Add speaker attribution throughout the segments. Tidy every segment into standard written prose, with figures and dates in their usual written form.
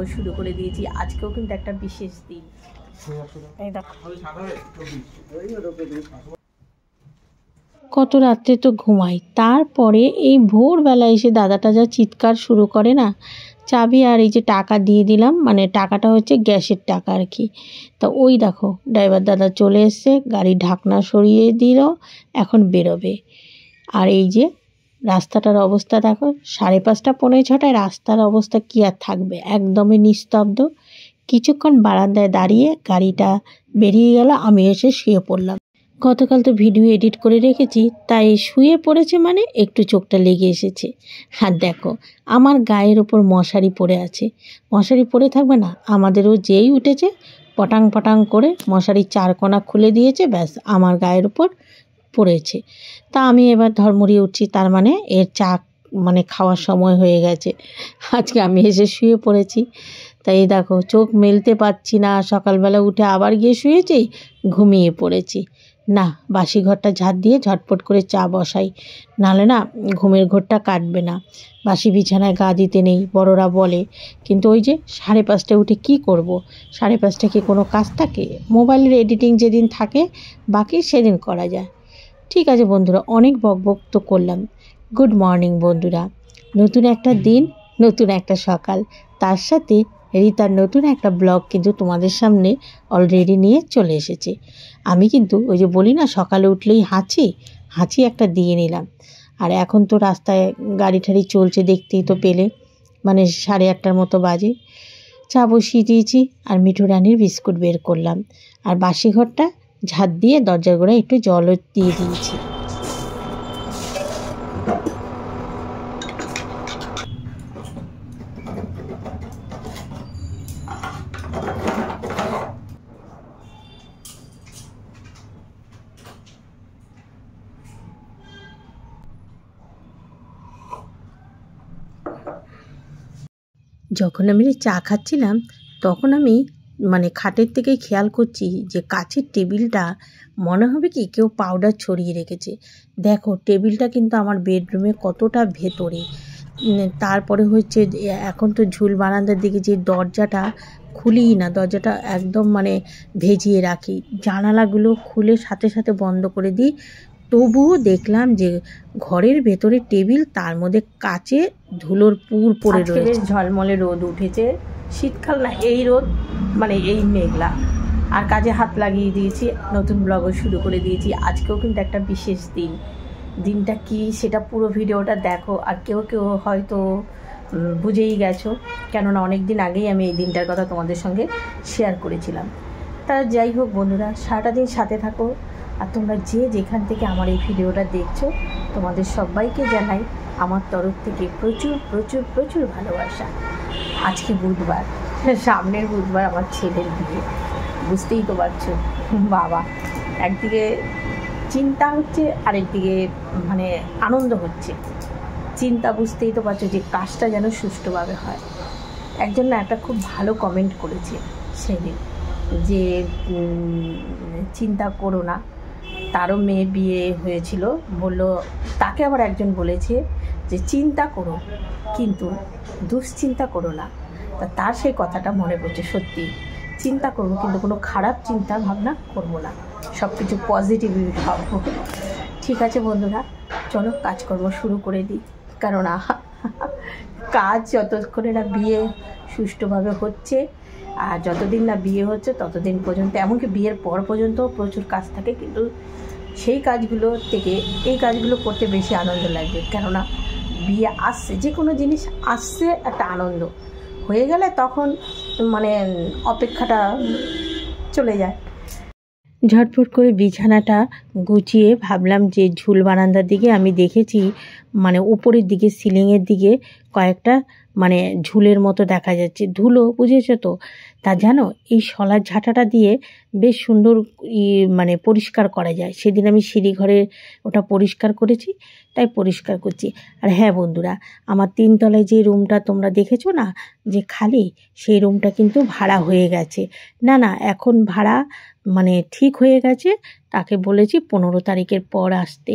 Speaker 1: ব্লগও শুরু করে দিয়েছি। আজকেও কিন্তু একটা বিশেষ দিন। এই দেখো কত রাত্রে তো ঘুমাই, তারপরে এই ভোরবেলা এসে দাদাটা যা চিৎকার শুরু করে না, চাবি আর এই যে টাকা দিয়ে দিলাম, মানে টাকাটা হচ্ছে গ্যাসের টাকা আর কি। তা ওই দেখো ড্রাইভার দাদা চলে এসছে, গাড়ির ঢাকনা সরিয়ে দিল, এখন বেরোবে। আর এই যে রাস্তাটার অবস্থা দেখো, 5:30 পৌনে 6টায় রাস্তার অবস্থা কী আর থাকবে, একদমই নিস্তব্ধ। কিছুক্ষণ বারান্দায় দাঁড়িয়ে গাড়িটা বেরিয়ে গেল, আমি এসে শুয়ে পড়লাম। গতকাল তো ভিডিও এডিট করে রেখেছি, তাই শুয়ে পড়েছে মানে একটু চোখটা লেগে এসেছে। আর দেখো আমার গায়ের ওপর মশারি পড়ে আছে, মশারি পড়ে থাকবে না? আমাদেরও যেই উঠেছে পটাং পটাং করে মশারির 4 কোণা খুলে দিয়েছে, ব্যাস আমার গায়ের ওপর পড়েছে। তা আমি এবার ধর্মড়িয়ে উঠছি, তার মানে এর চা মানে খাওয়ার সময় হয়ে গেছে। আজকে আমি এসে শুয়ে পড়েছি, তাই দেখো চোখ মেলতে পারছি না। সকালবেলা উঠে আবার গিয়ে শুয়েছি, ঘুমিয়ে পড়েছি। না, বাসি ঘরটা ঝাড় দিয়ে ঝটপট করে চা বসাই, নাহলে না ঘুমের ঘোরটা কাটবে না। বাসি বিছানায় গা দিতে নেই বড়রা বলে, কিন্তু ওই যে 5:30 উঠে কি করব? 5:30 কি কোনো কাজ থাকে? মোবাইলের এডিটিং যেদিন থাকে বাকি সেদিন করা যায়। ঠিক আছে বন্ধুরা, অনেক বকবক তো করলাম। গুড মর্নিং বন্ধুরা, নতুন একটা দিন, নতুন একটা সকাল, তার সাথে রিতার নতুন একটা ব্লগ কিন্তু তোমাদের সামনে অলরেডি নিয়ে চলে এসেছে। আমি কিন্তু ওই যে বলি না সকালে উঠলেই হাঁচি একটা দিয়ে নিলাম। আর এখন তো রাস্তায় গাড়ি ঠাড়ি চলছে, দেখতেই তো পেলে, মানে 8:30 মতো বাজে। চা বসিয়ে দিয়েছি আর মিঠু রানির বিস্কুট বের করলাম, আর বাসি ঘরটা ঝাড় দিয়ে দরজার গোড়ায় একটু জলও দিয়ে দিয়েছি। যখন আমি চা খাচ্ছিলাম তখন আমি মানে খাটের থেকেই খেয়াল করছি যে কাছের টেবিলটা মনে হবে কি কেউ পাউডার ছড়িয়ে রেখেছে। দেখো টেবিলটা কিন্তু আমার বেডরুমে কতটা ভেতরে। তারপরে হচ্ছে এখন তো ঝুল বারান্দার দিকে যে দরজাটা খুলিই না, দরজাটা একদম মানে ভেজিয়ে রাখি, জানালাগুলো খুলে সাথে সাথে বন্ধ করে দিই। তবুও দেখলাম যে ঘরের ভেতরে টেবিল, তার মধ্যে কাচে ধুলোর পুর পড়ে রয়েছে। বেশ ঝলমলে রোদ উঠেছে, শীতকাল না এই রোদ, মানে এই মেঘলা। আর কাজে হাত লাগিয়ে দিয়েছি, নতুন ব্লগও শুরু করে দিয়েছি। আজকেও কিন্তু একটা বিশেষ দিন। দিনটা কি সেটা পুরো ভিডিওটা দেখো। আর কেউ কেউ হয়তো বুঝেই গেছো, কেননা অনেক দিন আগেই আমি এই দিনটার কথা তোমাদের সঙ্গে শেয়ার করেছিলাম। তা যাই হোক বন্ধুরা, সারাটা দিন সাথে থাকো। আর তোমরা যে যেখান থেকে আমার এই ভিডিওটা দেখছো, তোমাদের সবাইকে জানাই আমার তরফ থেকে প্রচুর প্রচুর প্রচুর ভালোবাসা। আজকে বুধবার, সামনের বুধবার আমার ছেলের বিয়ে, বুঝতেই তো পারছো। বাবা, একদিকে চিন্তা হচ্ছে, আরেকদিকে মানে আনন্দ হচ্ছে। চিন্তা বুঝতেই তো পারছো যে কাজটা যেন সুষ্ঠুভাবে হয়। একজন না একটা খুব ভালো কমেন্ট করেছে সেদিন, যে চিন্তা করো না, তারও মেয়ে বিয়ে হয়েছিল, বললো তাকে আবার একজন বলেছে যে চিন্তা করো কিন্তু দুশ্চিন্তা করো না। তা তার সেই কথাটা মনে পড়ছে, সত্যি চিন্তা করবো কিন্তু কোনো খারাপ চিন্তা ভাবনা করবো না, সব কিছু পজিটিভলি ভাববো। ঠিক আছে বন্ধুরা, চলো কাজকর্ম শুরু করে দিই, কেননা কাজ যতক্ষণে না বিয়ে সুষ্ঠুভাবে হচ্ছে, আর যতদিন না বিয়ে হচ্ছে ততদিন পর্যন্ত, এমনকি বিয়ের পর পর্যন্ত প্রচুর কাজ থাকে, কিন্তু সেই কাজগুলো থেকে এই কাজগুলো করতে বেশি আনন্দ লাগবে। কেননা বিয়ে আসছে, যে কোনো জিনিস আসছে একটা আনন্দ, হয়ে গেলে তখন মানে অপেক্ষাটা চলে যায়। ঝটফট করে বিছানাটা গুছিয়ে ভাবলাম যে ঝুল বারান্দার দিকে আমি দেখেছি, মানে উপরের দিকে সিলিংয়ের দিকে কয়েকটা মানে ঝুলের মতো দেখা যাচ্ছে, ধুলো, বুঝেছো তো। তা জানো এই শলার ঝাঁটাটা দিয়ে বেশ সুন্দর মানে পরিষ্কার করা যায়। সেদিন আমি সিঁড়িঘরে ওটা পরিষ্কার করেছি, তাই পরিষ্কার করছি। আর হ্যাঁ বন্ধুরা, আমার 3 তলায় যে রুমটা তোমরা দেখেছো না যে খালি, সেই রুমটা কিন্তু ভাড়া হয়ে গেছে। না এখন ভাড়া মানে ঠিক হয়ে গেছে। তাকে বলেছি 15 তারিখের পর আসতে।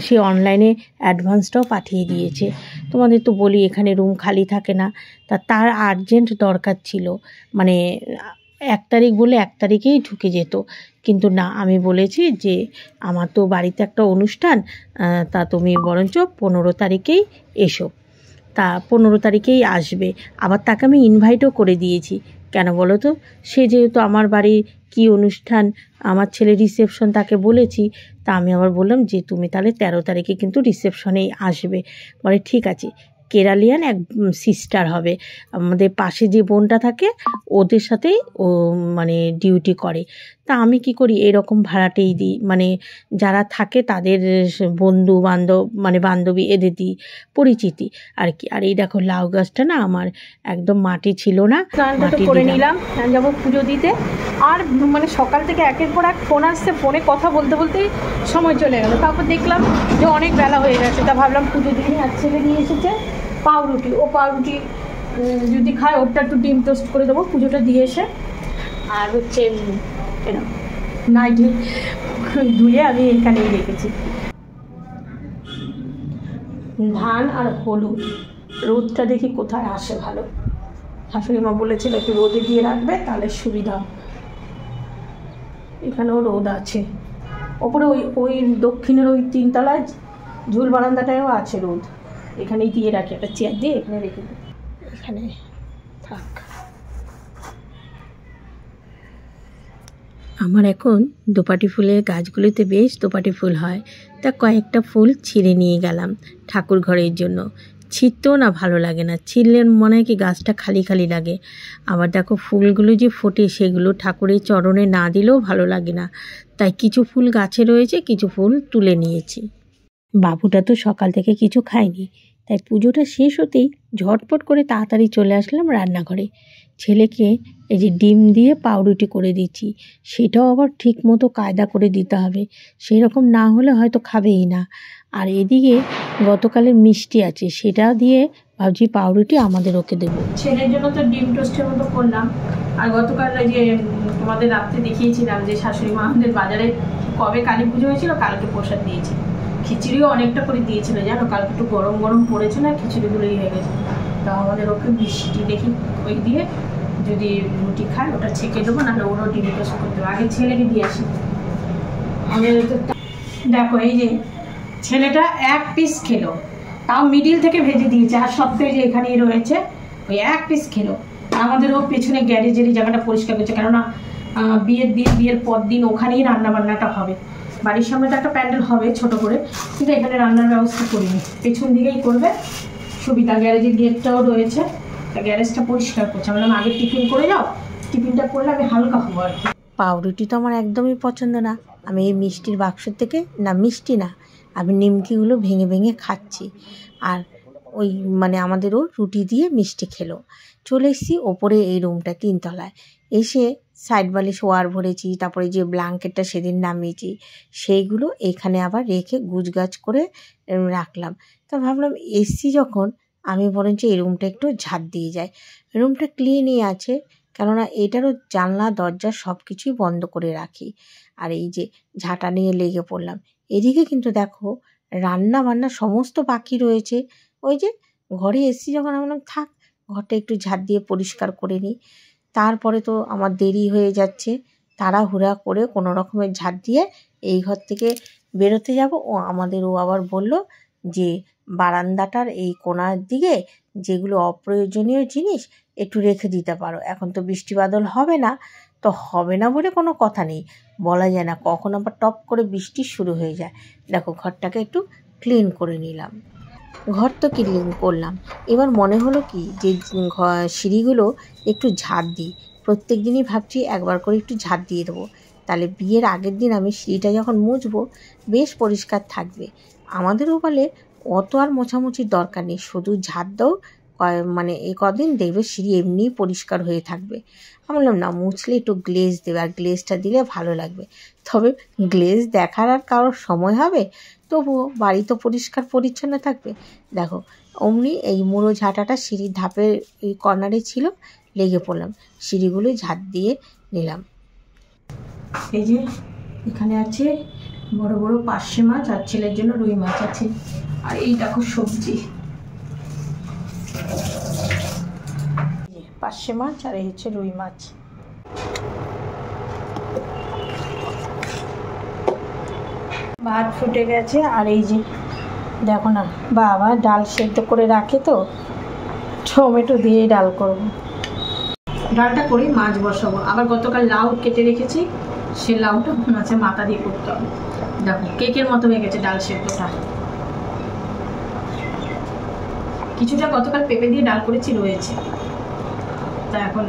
Speaker 1: সে অনলাইনে অ্যাডভান্সটা কাগজটাও পাঠিয়ে দিয়েছে। তোমাদের তো বলি এখানে রুম খালি থাকে না, তার আর্জেন্ট দরকার ছিল, মানে 1 তারিখ বলে 1 তারিখেই ঢুকে যেত, কিন্তু না, আমি বলেছি যে আমার তো বাড়িতে একটা অনুষ্ঠান, তা তুমি বরঞ্চ 15 তারিখেই এসো। তা 15 তারিখেই আসবে। আবার তাকে আমি ইনভাইটও করে দিয়েছি। কেন বলো তো, সে যেহেতু আমার বাড়ির কী অনুষ্ঠান, আমার ছেলের রিসেপশন, তাকে বলেছি। তা আমি আবার বললাম যে তুমি তাহলে 13 তারিখে কিন্তু রিসেপশনেই আসবে। বলে ঠিক আছে। কেরালিয়ান এক সিস্টার হবে, আমাদের পাশে যে বোনটা থাকে ওদের সাথেই ও মানে ডিউটি করে। তা আমি কি করি, এরকম ভাড়াটেই দিই, মানে যারা থাকে তাদের বন্ধু বান্ধব, মানে বান্ধবী, এদের দিই, পরিচিতি আর কি। আর এই দেখো লাউ গাছটা না আমার একদম মাটি ছিল না,
Speaker 2: স্নানটা তো করে নিলাম, যাবো পুজো দিতে। আর মানে সকাল থেকে একের পর এক ফোন আসছে, ফোনে কথা বলতে বলতেই সময় চলে গেল। তারপর দেখলাম যে অনেক বেলা হয়ে গেছে, তা ভাবলাম পুজো দিয়ে আর ছেলে নিয়ে এসেছে পাউরুটি, ও পাউরুটি যদি খায় ওরটা একটু ডিম টোস্ট করে দেবো পুজোটা দিয়ে এসে। আর হচ্ছে নাইটি ধুয়ে আমি এখানেই রেখেছি। ধান আর হলুদ, রোদটা দেখি কোথায় আসে ভালো। শাশুড়ি মা বলেছিল একটু রোদে দিয়ে রাখবে তাহলে সুবিধা। এখানেও রোদ আছে, ওপরে ওই দক্ষিণের ওই 3 তলায় ঝুল বারান্দাটায়ও আছে রোদ। এখানেই দিয়ে রাখি, একটা চেয়ার দিয়ে এখানে রেখে দিই, এখানে থাক।
Speaker 1: আমার এখন দোপাটি ফুলের গাছগুলিতে বেশ দোপাটি ফুল হয়, তা কয়েকটা ফুল ছিঁড়ে নিয়ে গেলাম ঠাকুর ঘরের জন্য। ছিঁড়তেও না ভালো লাগে না, ছিঁড়লে মনে হয় কি গাছটা খালি খালি লাগে। আবার দেখো ফুলগুলো যে ফোটে সেগুলো ঠাকুরের চরণে না দিলেও ভালো লাগে না, তাই কিছু ফুল গাছে রয়েছে, কিছু ফুল তুলে নিয়েছি। বাবুটা তো সকাল থেকে কিছু খায়নি, তাই পুজোটা শেষ হতেই ঝটপট করে তাড়াতাড়ি চলে আসলাম রান্নাঘরে। ছেলেকে এই যে ডিম দিয়ে পাউরুটি করে দিচ্ছি, সেটাও আবার ঠিক মতো কায়দা করে দিতে হবে, সেই রকম না হলে হয়তো খাবেই না। আর এদিকে গতকালের মিষ্টি আছে, সেটা দিয়ে ভাবছি পাউরুটি আমাদের ওকে দেবো।
Speaker 2: ছেলের জন্য তো ডিম টোস্টের মতো করলাম। আর গতকাল যে তোমাদের রাত্রে দেখিয়েছিলাম যে শাশুড়ি মা আমাদের বাজারে কবে কালী পুজো হয়েছিল, কালকে প্রসাদ দিয়েছে, খিচুড়িও অনেকটা করে দিয়েছিল জানো। কালকে একটু গরম গরম পড়েছে না, খিচুড়িগুলোই হয়ে গেছে। তা আমাদের ওকে মিষ্টি দেখি ওই দিয়ে যদি রুটি খায় ওটা ছেঁকে দেবো, নাহলে ওরও ডিম টোস্ট করে দেবো। আগে ছেলেকে দিয়ে আসি। দেখো এই যে ছেলেটা 1 পিস খেলো, তাও মিডিল থেকে ভেজে দিয়েছে, আর সত্ত্বেও যে এখানেই রয়েছে ওই 1 পিস খেলো। আমাদেরও পেছনে গ্যারেজের এই জায়গাটা পরিষ্কার করছে, কেননা বিয়ের পর দিন ওখানেই রান্না বান্নাটা হবে। বাড়ির সামনে তো একটা প্যান্ডেল হবে ছোট করে, কিন্তু এখানে রান্নার ব্যবস্থা করিনি, পেছন দিকেই করবে সুবিধা। গ্যারেজের গেটটাও রয়েছে, তা গ্যারেজটা পরিষ্কার করছে। আমরা আগে টিফিন করে যাও, টিফিনটা করলে আমি হালকা হবো আর কি।
Speaker 1: পাউরুটি তো আমার একদমই পছন্দ না, আমি এই মিষ্টির বাক্সর থেকে, না মিষ্টি না, আমি নিমকিগুলো ভেঙে ভেঙে খাচ্ছি। আর ওই মানে আমাদেরও রুটি দিয়ে মিষ্টি খেলো। চলে এসেছি ওপরে এই রুমটা 3 তলায়, এসে সাইড বালিশ ওয়ার ভরেছি, তারপরে যে ব্ল্যাঙ্কেটটা সেদিন নামিয়েছি সেইগুলো এখানে আবার রেখে গুছগাছ করে রাখলাম। তা ভাবলাম এসছি যখন, আমি বরঞ্চ এই রুমটা একটু ঝাড় দিয়ে যাই। রুমটা ক্লিনই আছে, কেননা এটারও জানলা দরজা সব কিছুই বন্ধ করে রাখি। আর এই যে ঝাঁটা নিয়ে লেগে পড়লাম। এদিকে কিন্তু দেখো রান্না বান্না সমস্ত বাকি রয়েছে। ওই যে ঘরে এসছি যখন, আমি বললাম থাক ঘরটা একটু ঝাড় দিয়ে পরিষ্কার করে নিই। তারপরে তো আমার দেরি হয়ে যাচ্ছে, তাড়াহুড়া করে কোনো রকমের ঝাড় দিয়ে এই ঘর থেকে বেরোতে যাব। ও আবার বলল যে বারান্দাটার এই কোণার দিকে যেগুলো অপ্রয়োজনীয় জিনিস একটু রেখে দিতে পারো, এখন তো বৃষ্টি বাদল হবে না, তো হবে না বলে কোনো কথা নেই, বলা যায় না কখন আবার টপ করে বৃষ্টি শুরু হয়ে যায়। দেখো ঘরটাকে একটু ক্লিন করে নিলাম, ঘর তো ক্লিন করলাম। এবার মনে হলো কি যে সিঁড়িগুলো একটু ঝাড় দিই, প্রত্যেক দিনই ভাবছি একবার করে একটু ঝাড় দিয়ে দেবো, তাহলে বিয়ের আগের দিন আমি সিঁড়িটা যখন মুছবো বেশ পরিষ্কার থাকবে। আমাদেরও বলে অত আর মোছামুছির দরকার নেই, শুধু ঝাড় দাও, মানে এই কদিন দেখবে সিঁড়ি এমনিই পরিষ্কার হয়ে থাকবে। আমি বললাম না, মুছলে একটু গ্লেজ দেবে, আর গ্লেজটা দিলে ভালো লাগবে। তবে গ্লেজ দেখার আর কারোর সময় হবে? তবুও বাড়ি তো পরিষ্কার পরিচ্ছন্ন থাকবে। দেখো অমনি এই মুড়ো ঝাঁটাটা সিঁড়ির ধাপের এই কর্নারে ছিল, লেগে পড়লাম, সিঁড়িগুলো ঝাঁট দিয়ে নিলাম।
Speaker 2: এই যে এখানে আছে বড় বড় পার্শে মাছ, আর ছেলের জন্য রুই মাছ আছে। আর এই দেখো সবজি, পার্শে মাছ আর এই হচ্ছে রুই মাছ। ভাত ফুটে গেছে আর এই যে দেখো না বাবা ডাল সেদ্ধ করে রাখে তো, টমেটো দিয়ে ডাল করব। ডালটা করে মাছ বসাবো। আবার গতকাল লাউ কেটে রেখেছি, সে লাউটা মাছের মাথা দিয়ে করতে হবে। দেখো কেকের মতো হয়ে গেছে ডাল সেদ্ধটা। কিছুটা গতকাল পেঁপে দিয়ে ডাল করেছি রয়েছে, তা এখন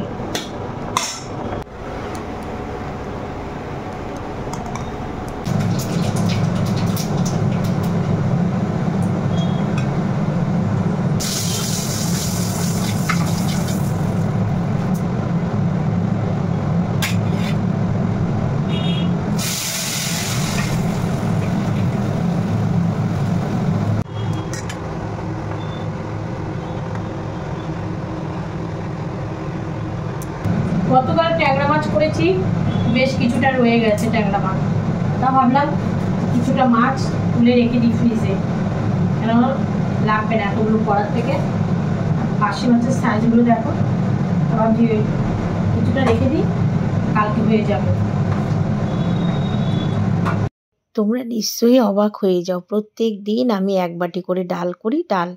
Speaker 2: গতকাল ট্যাংরা মাছ করেছি, বেশ কিছুটা রয়ে গেছে ট্যাংরা মাছ। তা ভাবলাম কিছুটা মাছ তুলে রেখে দিই ফ্রিজে, কেন লাগবে না এতগুলো করার থেকে। পার্শে মাছের সাইজগুলো দেখো, আবার কিছুটা রেখে দিই, কালকে হয়ে যাবে।
Speaker 1: তোমরা নিশ্চয়ই অবাক হয়ে যাও, প্রত্যেক দিন আমি এক বাটি করে ডাল করি। ডাল,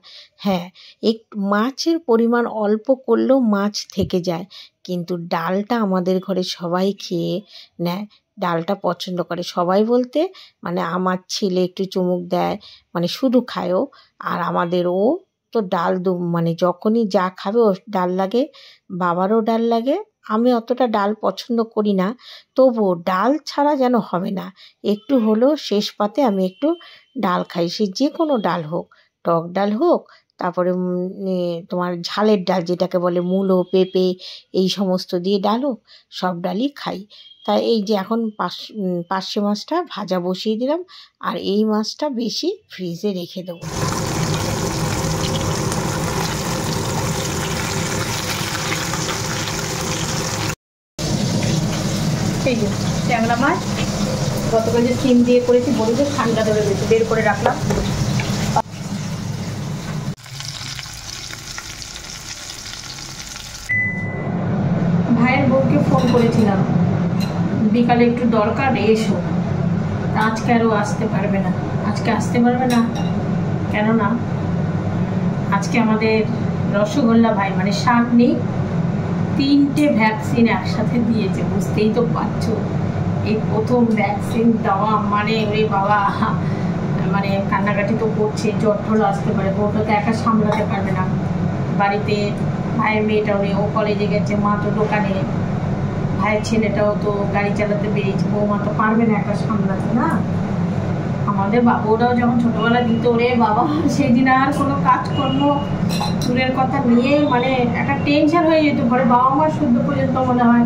Speaker 1: হ্যাঁ, একটু মাছের পরিমাণ অল্প করলেও মাছ থেকে যায়, কিন্তু ডালটা আমাদের ঘরে সবাই খেয়ে নেয়, ডালটা পছন্দ করে। সবাই বলতে মানে আমার ছেলে একটু চুমুক দেয়, মানে শুধু খায়ও। আর আমাদের ও তো ডাল মানে যখনই যা খাবে ও ডাল লাগে, বাবারও ডাল লাগে। আমি অতটা ডাল পছন্দ করি না, তবুও ডাল ছাড়া যেন হবে না, একটু হলেও শেষ পাতে আমি একটু ডাল খাই। সে যে কোনো ডাল হোক, টক ডাল হোক, তারপরে তোমার ঝালের ডাল যেটাকে বলে মূলো, পেঁপে, এই সমস্ত দিয়ে ডাল হোক, সব ডালই খাই। তাই এই যে এখন পার্শে মাছটা ভাজা বসিয়ে দিলাম, আর এই মাছটা বেশি ফ্রিজে রেখে দেবো।
Speaker 2: এই যে ট্যাংরা মাছ গতকাল যে সিম দিয়ে করেছি, বলি যে ঠান্ডা ধরে গেছে, বের করে রাখলাম। ভাইয়ের বউকে ফোন করেছিলাম, বিকালে একটু দরকার, এসো। আজকে আরও আসতে পারবে না। আজকে আসতে পারবে না কেননা আজকে আমাদের রসগোল্লা ভাই মানে সামনে 3টে ভ্যাকসিন একসাথে দিয়েছে। বুঝতেই তো পারছো, এই প্রথম ভ্যাকসিন দেওয়া মানে ওরে বাবা, মানে কান্নাকাটি তো করছে, জ্বর ঠর আসতে পারে, বউটা তো একা সামলাতে পারবে না। বাড়িতে ভাইয়ের মেয়েটাও নেই, ও কলেজে গেছে, মা তো দোকানে, ভাইয়ের ছেলেটাও তো গাড়ি চালাতে বেরিয়েছে, বৌমা তো পারবে না একা সামলাতে না। আমাদের বাবুরাও যখন ছোটবেলা দিত, ওরে বাবা সেই দিন আর কোনো কাজকর্ম দূরের কথা নিয়ে মানে একটা টেনশন হয়ে যেত ঘরে। বাবা মা শুদ্ধ পর্যন্ত মনে হয়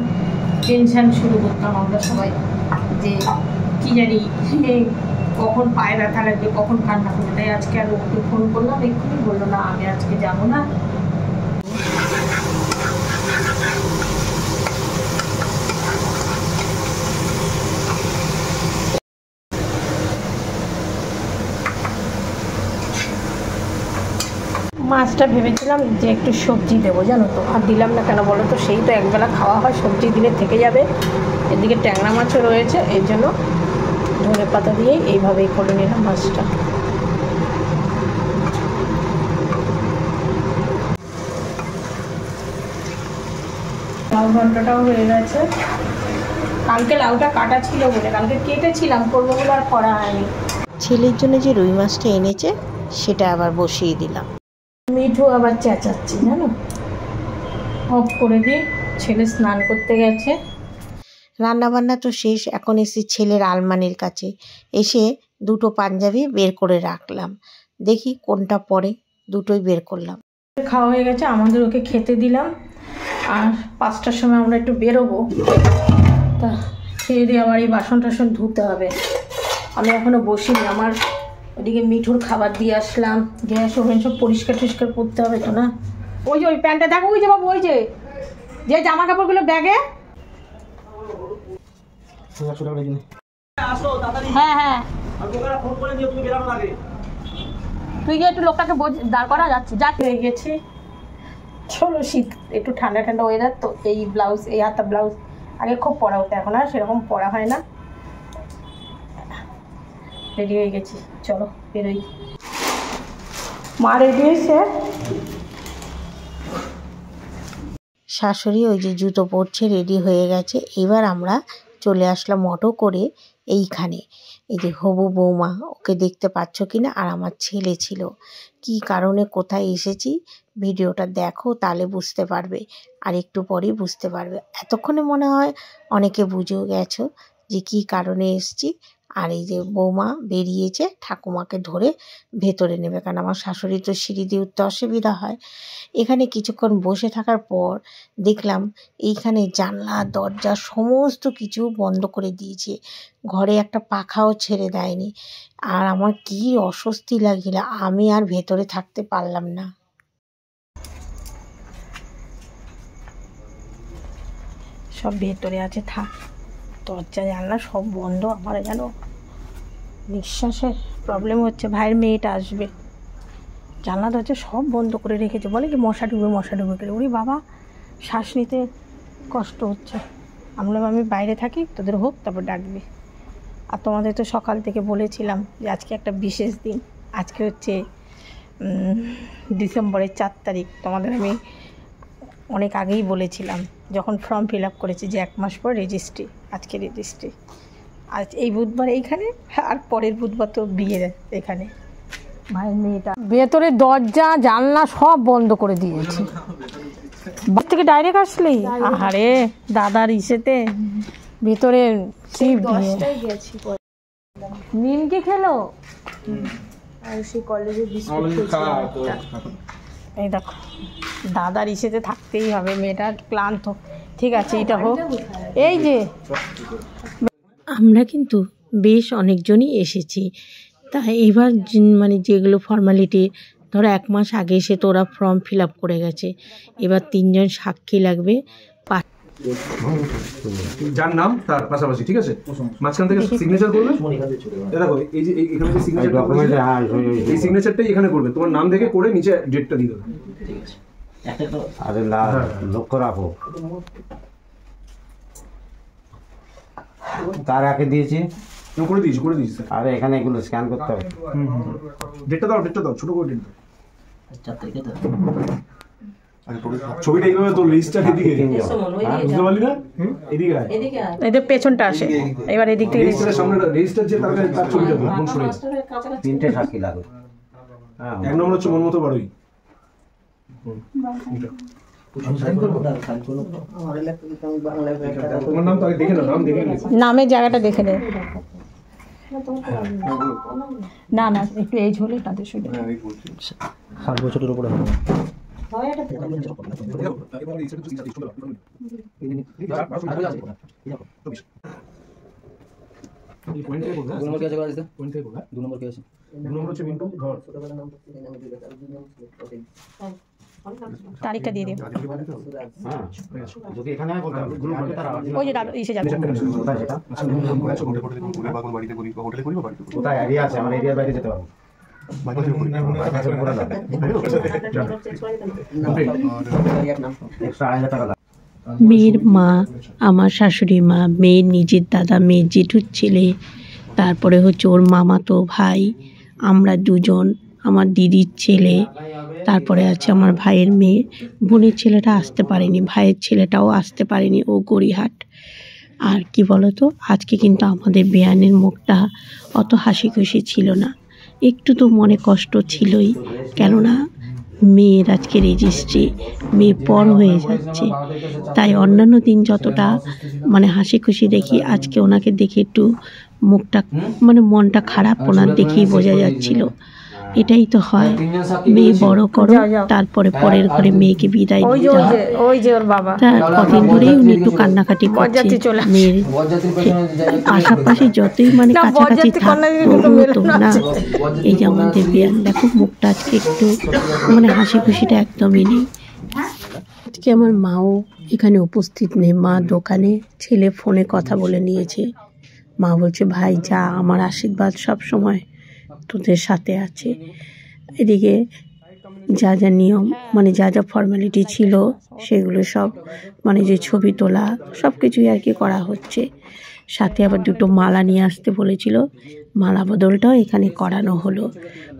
Speaker 2: টেনশন শুরু করতাম আমরা সবাই, যে কি জানি কখন পায়ে ব্যথা লাগবে, কখন কান্না করবে। তাই আজকে আর ওকে ফোন করলাম, এক্ষুনি বললো না আমি আজকে যাবো না। মাছটা ভেবেছিলাম যে একটু সবজি দেবো জানো তো, আর দিলাম না কেন বলো তো, সেই তো একবেলা খাওয়া হয়, সবজি দিলে থেকে যাবে। এদিকে ট্যাংরা মাছও রয়েছে, এই জন্য ধনে পাতা দিয়ে এইভাবেই করে নিলাম মাছটা। লাউ ঘন্টটাও হয়ে গেছে। কালকে লাউটা কাটা ছিল বলে কালকে কেটেছিলাম, করবো বলে আর করা হয়নি।
Speaker 1: ছেলের জন্য যে রুই মাছটা এনেছে সেটা আবার বসিয়ে দিলাম।
Speaker 2: মিঠু আবার চেঁচাচ্ছি জানো, অফ করে দিই, ছেলে স্নান করতে গেছে।
Speaker 1: রান্নাবান্না তো শেষ, এখন এসে ছেলের আলমারির কাছে এসে দুটো পাঞ্জাবি বের করে রাখলাম, দেখি কোনটা পরে, দুটোই বের করলাম।
Speaker 2: খাওয়া হয়ে গেছে আমাদের, ওকে খেতে দিলাম, আর 5টার সময় আমরা একটু বেরোবো, তা খেয়ে দিয়ে আবার এই বাসন টাসন ধুতে হবে। আমি এখনও বসিনি, আমার ওদিকে মিঠুর খাবার দিয়ে আসলাম, গ্যাস ওভেন সব পরিষ্কার টরিষ্কার করতে হবে তো না। ওই যে ওই প্যান্টটা দেখো, ওই যে বাবু, ওই যে জামা কাপড়গুলো ব্যাগে। হ্যাঁ হ্যাঁ তুই গিয়ে একটু লোকটাকে দাঁড় করা যাচ্ছে যা হয়ে গেছে। চলো শীত একটু ঠান্ডা ঠান্ডা ওয়েদার তো এই ব্লাউজ এই হাতা ব্লাউজ আগে খুব পরা হতো, এখন আর সেরকম পরা হয় না। রেডি হয়ে গেছি, চলো বেরোই। মা রেডি হয়েছে,
Speaker 1: শাশুড়ি ওই যে জুতো পরছে, রেডি হয়ে গেছে। এবার আমরা চলে আসলাম অটো করে এইখানে। এই যে হবু বৌমা, ওকে দেখতে পাচ্ছ কিনা, আর আমার ছেলে ছিল। কি কারণে কোথায় এসেছি ভিডিওটা দেখো, তাহলে বুঝতে পারবে, আর একটু পরেই বুঝতে পারবে। এতক্ষণে মনে হয় অনেকে বুঝেও গেছো যে কি কারণে এসেছি। আর এই যে বৌমা বেরিয়েছে ঠাকুমাকে ধরে ভেতরে নেবে, কারণ আমার শাশুড়ি তো সিঁড়ি দিয়ে উঠতে অসুবিধা হয়। এখানে কিছুক্ষণ বসে থাকার পর দেখলাম এইখানে জানলা দরজা সমস্ত কিছু বন্ধ করে দিয়েছে, ঘরে একটা পাখাও ছেড়ে দেয়নি। আর আমার কি অস্বস্তি লাগছিল, আমি আর ভেতরে থাকতে পারলাম না।
Speaker 2: সব ভেতরে আছে, থাক, দরজা জানলা সব বন্ধ। আমার যেন নিঃশ্বাসের প্রবলেম হচ্ছে, ভাইয়ের মেয়েটা আসবে, জানলা দরজা সব বন্ধ করে রেখেছে। বলে কি মশা ঢুকবে করে, ওরে বাবা শ্বাস নিতে কষ্ট হচ্ছে। আমি বাইরে থাকি, তোদের হোক তারপর ডাকবি। আর তোমাদের তো সকাল থেকে বলেছিলাম যে আজকে একটা বিশেষ দিন, আজকে হচ্ছে ডিসেম্বরের 4 তারিখ। তোমাদের আমি অনেক আগেই বলেছিলাম যখন ফর্ম ফিল আপ করেছি যে 1 মাস পর রেজিস্ট্রি, আজকে রেজিস্ট্রি। আজ এই বুধবার এইখানে, আর পরের বুধবার তো বিয়ের এখানে। ভাইয়ের মেয়েটা ভেতরে দরজা জানলা সব বন্ধ করে দিয়েছে। বাড়ি থেকে ডাইরেক্ট আসলি? আরে দাদার ইসেতে ভেতরে চিপ দিয়ে নিমকি খেলো। আর সেই কলেজের বিস্কুট এই দেখো, দাদার ইসেতে থাকতেই হবে, মেয়েটা ক্লান্ত। ঠিক আছে, এটা হোক। এই যে
Speaker 1: আমরা কিন্তু বেশ অনেকজনই এসেছি, তা এবার মানে যেগুলো ফর্মালিটি, ধরো 1 মাস আগে এসে তো ওরা ফর্ম ফিল আপ করে গেছে। এবার 3 জন সাক্ষী লাগবে,
Speaker 3: যার নাম তার পাশাপাশি, ঠিক আছে? মাঝখান থেকে সিগনেচার করবে। দেখো এই যে এখানে যে সিগনেচার, এই সিগনেচারটাই এখানে করবে, তোমার নাম দেখে করে নিচে ডেটটা দিয়ে দেবে। ঠিক আছে,
Speaker 4: আরে লক্ষ্য রাখো, তার আগে দিয়েছি,
Speaker 3: করে দিয়েছি স্যার।
Speaker 4: আরে এখানে এগুলো স্ক্যান করতে হবে।
Speaker 3: ডেটটা দাও, ছোট করে ডেট দাও। ছবিটা এইভাবে তো লিস্টটা এদিকে, বুঝতে পারলি না? এদিকে
Speaker 2: এদের পেছনটা আসে, এবার এদিক থেকে
Speaker 3: রেজিস্টারের সামনে রেজিস্টার যে তার ছবিটা দাও, মন সরে।
Speaker 4: 3টে সাক্ষী লাগবে। হ্যাঁ,
Speaker 3: 1 নম্বর হচ্ছে মন মতো বাড়ই। তোমার নাম তো দেখে নাও, নাম দেখে
Speaker 2: নামের জায়গাটা দেখে নে। না একটু এজ হলে তাদের শুনে
Speaker 3: 7 বছরের উপরে হবে।
Speaker 2: তারিখটা দিয়ে দিও।
Speaker 4: যদি এখানে বলতে হবে
Speaker 2: ওই যে এসে যাবে।
Speaker 4: কোথায় এরিয়া আছে, আমার এরিয়ার বাইরে যেতে পারবো।
Speaker 1: মেয়ের মা, আমার শাশুড়ি মা, মেয়ের নিজের দাদা, মেয়ের জেঠুর ছেলে, তারপরে হচ্ছে ওর মামাতো ভাই, আমরা 2 জন, আমার দিদির ছেলে, তারপরে আছে আমার ভাইয়ের মেয়ে। বোনের ছেলেটা আসতে পারেনি, ভাইয়ের ছেলেটাও আসতে পারেনি, ও গড়িহাট। আর কি বলতো, আজকে কিন্তু আমাদের বেয়ানের মুখটা অত হাসি খুশি ছিল না, একটু তো মনে কষ্ট ছিলই, কেননা মেয়ের আজকে রেজিস্ট্রি, মেয়ে পর হয়ে যাচ্ছে। তাই অন্যান্য দিন যতটা মানে হাসি খুশি দেখি, আজকে ওনাকে দেখে একটু মুখটা মানে মনটা খারাপ ওনার দেখেই বোঝা যাচ্ছিল। এটাই তো হয়, মেয়ে বড় করো, তারপরে পরের ঘরে মেয়েকে বিদায় দিতে হয়। তার কদিন ধরেই উনি একটু কান্নাকাটি করছে। মেয়ের আশেপাশে যতই মানে কাছাকাছি থাকতো না, এই যে আমাদের বিয়ান দেখো মুখটা আজকে একটু মানে হাসি খুশিটা একদমই নেই। আজকে আমার মাও এখানে উপস্থিত নেই, মা দোকানে, ছেলে ফোনে কথা বলে নিয়েছে। মা বলছে ভাই যা, আমার আশীর্বাদ সব সময় তোদের সাথে আছে। এদিকে যা যা নিয়ম মানে যা যা ফর্মালিটি ছিল সেগুলো সব মানে যে ছবি তোলা সব কিছুই আর কি করা হচ্ছে। সাথে আবার দুটো মালা নিয়ে আসতে বলেছিল, মালা বদলটাও এখানে করানো হলো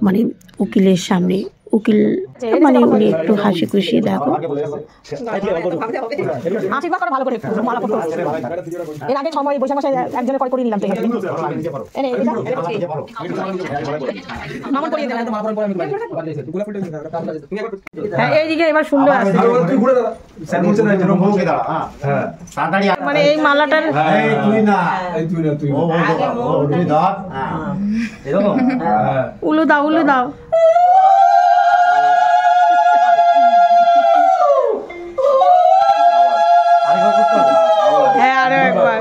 Speaker 1: মানে উকিলের সামনে। উকিল মানে উনি একটু হাসি খুশি, দেখো
Speaker 2: আশীর্বাদ করো ভালো করে মালা পড়তে। এর আগে সময় বৈশাখ মাসে একজনের করে নিলাম তো এনে মামন করিয়ে দিলাম। হ্যাঁ এইদিকে এবার সুন্দর আছে মানে এই মালাটার উলু দাও উলু দাও। হ্যাঁ আরো একবার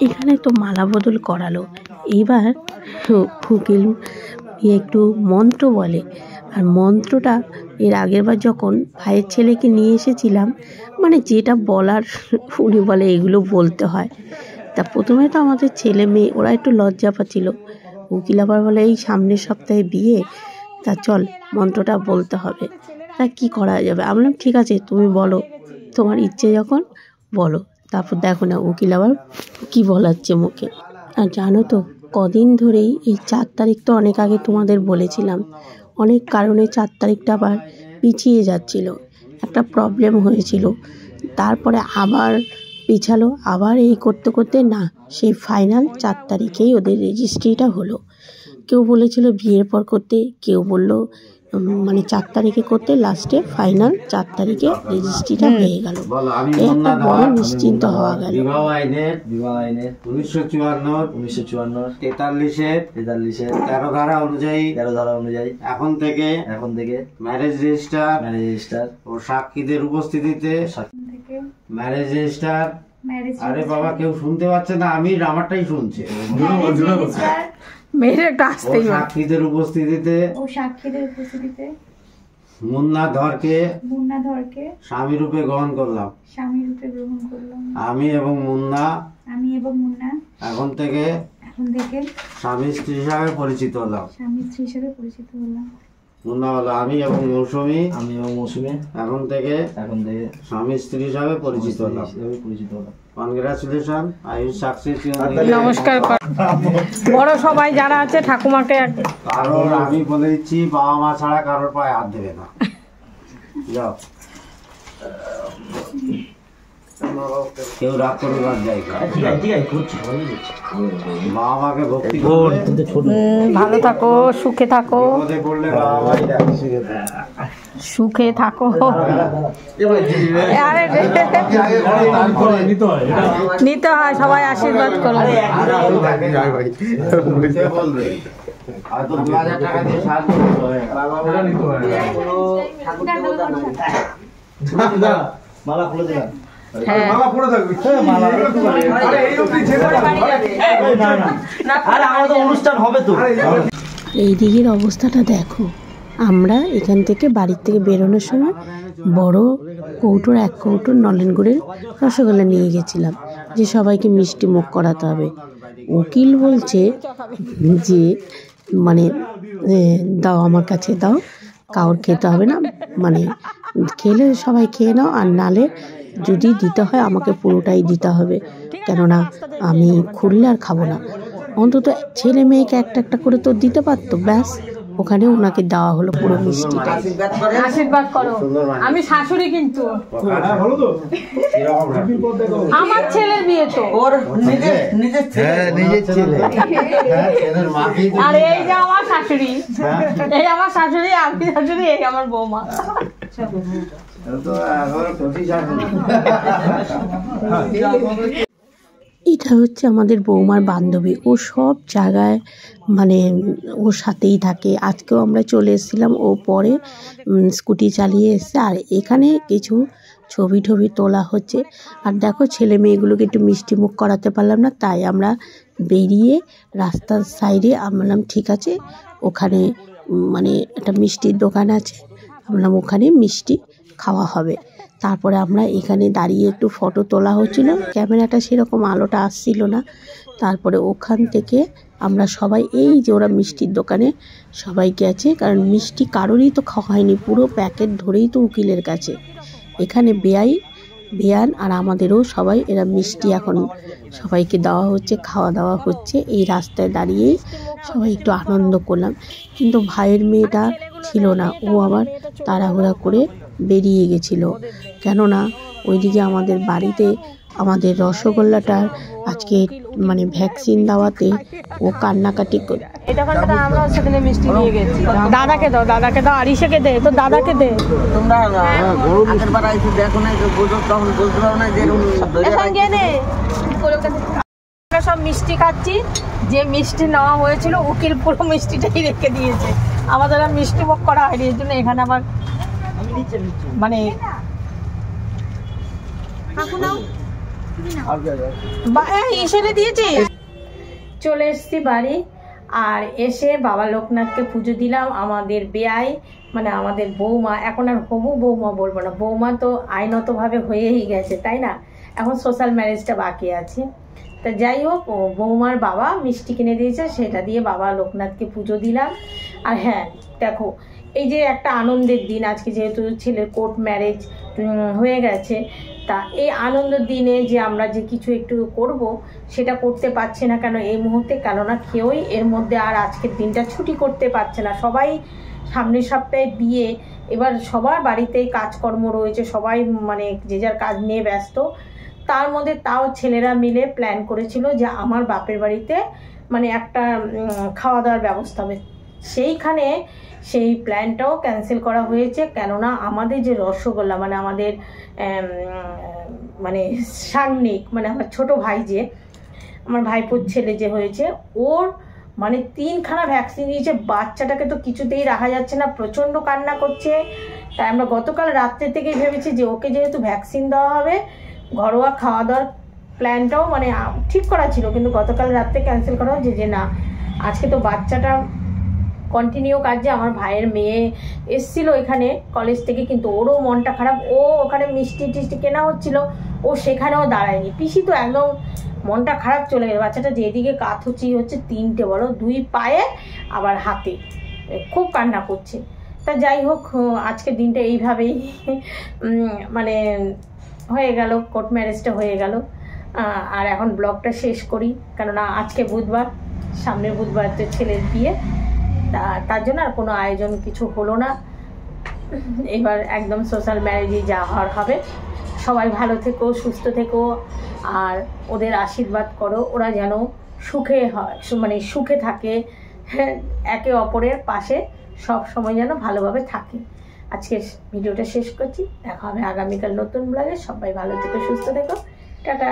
Speaker 1: এখানে তো মালা বদল করালো। এইবার উকিল একটু মন্ত্র বলে, আর মন্ত্রটা এর আগের বার যখন ভাইয়ের ছেলেকে নিয়ে এসেছিলাম মানে যেটা বলার উনি বলে এগুলো বলতে হয়। তা প্রথমে তো আমাদের ছেলে মেয়ে ওরা একটু লজ্জা পাচ্ছিল। উকিল আবার বলে এই সামনের সপ্তাহে বিয়ে, তা চল মন্ত্রটা বলতে হবে, তা কি করা যাবে। আমি বললাম ঠিক আছে তুমি বলো, তোমার ইচ্ছে যখন বলো। তারপর দেখো না উকিল আবার কি বলাচ্ছে মুখে। আর জানো তো কদিন ধরেই এই 4 তারিখ তো অনেক আগে তোমাদের বলেছিলাম, অনেক কারণে 4 তারিখটা আবার পিছিয়ে যাচ্ছিল, একটা প্রবলেম হয়েছিল। তারপরে আবার পিছালো, আবার এই করতে করতে না সেই ফাইনাল 4 তারিখেই ওদের রেজিস্ট্রিটা হলো। কেউ বলেছিল বিয়ের পর করতে, কেউ বললো মানে 4 তারিখে করতে, লাস্টে ফাইনাল 4 তারিখে রেজিস্ট্রিটা হয়ে গেল। একটা বড় নিশ্চিন্ত হওয়া গেল।
Speaker 4: বিবাহ আইনের 1954 43 13 ধারা অনুযায়ী এখন থেকে ম্যারেজ রেজিস্টার ও সাক্ষীদের উপস্থিতিতে ম্যারেজ রেজিস্টার। আরে বাবা কেউ শুনতে পাচ্ছে না, আমি আমারটাই শুনছে। সাক্ষীদের উপস্থিতিতে মুন্না ধরকে স্বামী রূপে গ্রহণ করলাম। আমি এবং মুন্না এখন থেকে স্বামী স্ত্রী হিসাবে পরিচিত হলাম। মুন্না বলো আমি এবং মৌসুমী এখন থেকে স্বামী স্ত্রী হিসাবে পরিচিত হলাম। Congratulation, Ayush success.
Speaker 2: নমস্কার বড় সবাই যারা আছে ঠাকুমাকে।
Speaker 4: কারণ আমি বলে দিচ্ছি বাবা মা ছাড়া কারোর পায়ে হাত দেবে না। যাও কেউ রাগ করবার জায়গা। বাবা মাকে ভক্তি
Speaker 2: ভালো থাকো, সুখে থাকো, সুখে থাকো। নিতে হয়, সবাই আশীর্বাদ করো।
Speaker 4: হয়তো 2000 টাকা দিয়ে সাহায্য মালা খুলে দিলাম।
Speaker 1: এই দিকের অবস্থাটা দেখো। আমরা এখান থেকে বাড়ির থেকে বেরোনোর সময় বড় কৌটোর 1 কৌটো নলেন গুড়ের রসগোল্লা নিয়ে গেছিলাম, যে সবাইকে মিষ্টি মুখ করাতে হবে। উকিল বলছে যে মানে দাও আমার কাছে দাও, কাউর খেতে হবে না, মানে খেলে সবাই খেয়ে নাও, আর নালে যদি দিতে হয় আমাকে পুরোটাই দিতে হবে, কেননা আমি খুললে আর খাবো না। অন্তত ছেলে মেয়েকে একটা একটা করে তো দিতে পারতো, ব্যাস ওখানে ওনাকে দেওয়া হলো পুরো মিষ্টিটা।
Speaker 2: আশীর্বাদ করো। আমি শাশুড়ি, কিন্তু আমার ছেলের বিয়ে তো ওর নিজের ছেলে। আর এই যে আমার শাশুড়ি, এই আমার শাশুড়ি, আপনি শাশুড়ি, এই আমার বৌমা।
Speaker 1: এটা হচ্ছে আমাদের বৌমার বান্ধবী, ও সব জায়গায় মানে ওর সাথেই থাকে। আজকেও আমরা চলে এসেছিলাম, ও পরে স্কুটি চালিয়ে এসছে। আর এখানে কিছু ছবি টবি তোলা হচ্ছে। আর দেখো ছেলে মেয়েগুলোকে একটু মিষ্টি মুখ করাতে পারলাম না, তাই আমরা বেরিয়ে রাস্তার সাইডে বললাম ঠিক আছে ওখানে মানে একটা মিষ্টির দোকান আছে, বললাম ওখানে মিষ্টি খাওয়া হবে। তারপরে আমরা এখানে দাঁড়িয়ে একটু ফটো তোলা হচ্ছিল, ক্যামেরাটা সেরকম আলোটা আসছিল না। তারপরে ওখান থেকে আমরা সবাই এই যে ওরা মিষ্টির দোকানে সবাই গেছে, কারণ মিষ্টি কারোরই তো খাওয়া হয়নি, পুরো প্যাকেট ধরেই তো উকিলের কাছে। এখানে বেয়ান আর আমাদেরও সবাই এরা মিষ্টি এখন সবাইকে দেওয়া হচ্ছে, খাওয়া দাওয়া হচ্ছে। এই রাস্তায় দাঁড়িয়েই সবাই একটু আনন্দ করলাম, কিন্তু ভাইয়ের মেয়েটা ছিল না, ও আবার তাড়াহুড়া করে বেরিয়ে গেছিলো। কেননা ওইদিকে আমাদের বাড়িতে আমাদের রসগোল্লাটার আজকে মানে ভ্যাকসিন দেওয়াতে ও কান্নাকাটি করে।
Speaker 2: আমরা সেদিনে মিষ্টি নিয়ে গেছি। দাদাকে দাও, দাদাকে দাও, আরিশাকে দে, তো দাদাকে দে। তোমরা আগেরবার আইছি দেখো না, তখন বুঝতে পারো না যে সব মিষ্টি খাচ্ছি। যে মিষ্টি নেওয়া হয়েছিল উকিল পুরো মিষ্টিটাই রেখে দিয়েছে, আমাদের আর মিষ্টি মুখ করা হয়নি। এর জন্য এখানে আবার মানে হিসেবে দিয়েছি। চলে এসছি বাড়ি, আর এসে বাবা লোকনাথকে পুজো দিলাম। আমাদের বেয়াই মানে আমাদের বৌমা, এখন আর হবু বৌমা বলবো না, বৌমা তো আইনতভাবে হয়েই গেছে তাই না, এখন সোশ্যাল ম্যারেজটা বাকি আছে। তা যাই হোক, বৌমার বাবা মিষ্টি কিনে দিয়েছে, সেটা দিয়ে বাবা লোকনাথকে পুজো দিলাম। আর হ্যাঁ দেখো, এই যে একটা আনন্দের দিন আজকে, যেহেতু ছেলের কোর্ট ম্যারেজ হয়ে গেছে, তা এই আনন্দের দিনে যে আমরা যে কিছু একটু করব সেটা করতে পারছি না কেন এই মুহূর্তে, কেননা কেউই এর মধ্যে আর আজকের দিনটা ছুটি করতে পারছে না। সবাই সামনের সপ্তাহে বিয়ে, এবার সবার বাড়িতেই কাজকর্ম রয়েছে, সবাই মানে যে যার কাজ নিয়ে ব্যস্ত। তার মধ্যে তাও ছেলেরা মিলে প্ল্যান করেছিল যে আমার বাপের বাড়িতে মানে একটা খাওয়া দাওয়ার ব্যবস্থা হবে, সেইখানে সেই প্ল্যানটাও ক্যান্সেল করা হয়েছে। কেননা আমাদের যে রসগোল্লা মানে আমাদের মানে সাংনিক মানে আমার ছোট ভাই, যে আমার ভাইপোর ছেলে যে হয়েছে, ওর মানে 3খানা ভ্যাকসিন দিয়েছে। বাচ্চাটাকে তো কিছুতেই রাখা যাচ্ছে না, প্রচণ্ড কান্না করছে। তাই আমরা গতকাল রাত্রে থেকেই ভেবেছি যে ওকে যেহেতু ভ্যাকসিন দেওয়া হবে, ঘরোয়া খাওয়া দাওয়ার প্ল্যানটাও মানে ঠিক করা ছিল, কিন্তু গতকাল রাত্রে ক্যান্সেল করা হয়েছে যে না, আজকে তো বাচ্চাটা কন্টিনিউ কাজে। আমার ভাইয়ের মেয়ে এসছিল এখানে কলেজ থেকে, কিন্তু ওরও মনটা খারাপ, ও ওখানে মিষ্টি টিষ্টি কেনা হচ্ছিল, ও সেখানেও দাঁড়ায়নি। পিসি তো একদম মনটা খারাপ চলে গেছে, বাচ্চাটা যেদিকে কাঁথুচি হচ্ছে 3টে বলো, 2 পায়ে আবার হাতে, খুব কান্না করছে। তা যাই হোক, আজকের দিনটা এইভাবেই মানে হয়ে গেল, কোর্ট ম্যারেজটা হয়ে গেল। আর এখন ব্লগটা শেষ করি, কেননা আজকে বুধবার, সামনের বুধবার তো ছেলের বিয়ে, তার জন্য আর কোনো আয়োজন কিছু হলো না। এবার একদম সোশ্যাল ম্যারেজে যা হওয়ার হবে। সবাই ভালো থেকো, সুস্থ থেকো, আর ওদের আশীর্বাদ করো, ওরা যেন সুখে হয়, মানে সুখে থাকে, একে অপরের পাশে সব সময় যেন ভালোভাবে থাকে। আজকে ভিডিওটা শেষ করছি, দেখা হবে আগামীকাল নতুন ব্লগে। সবাই ভালো থেকো, সুস্থ থেকো, টাটা।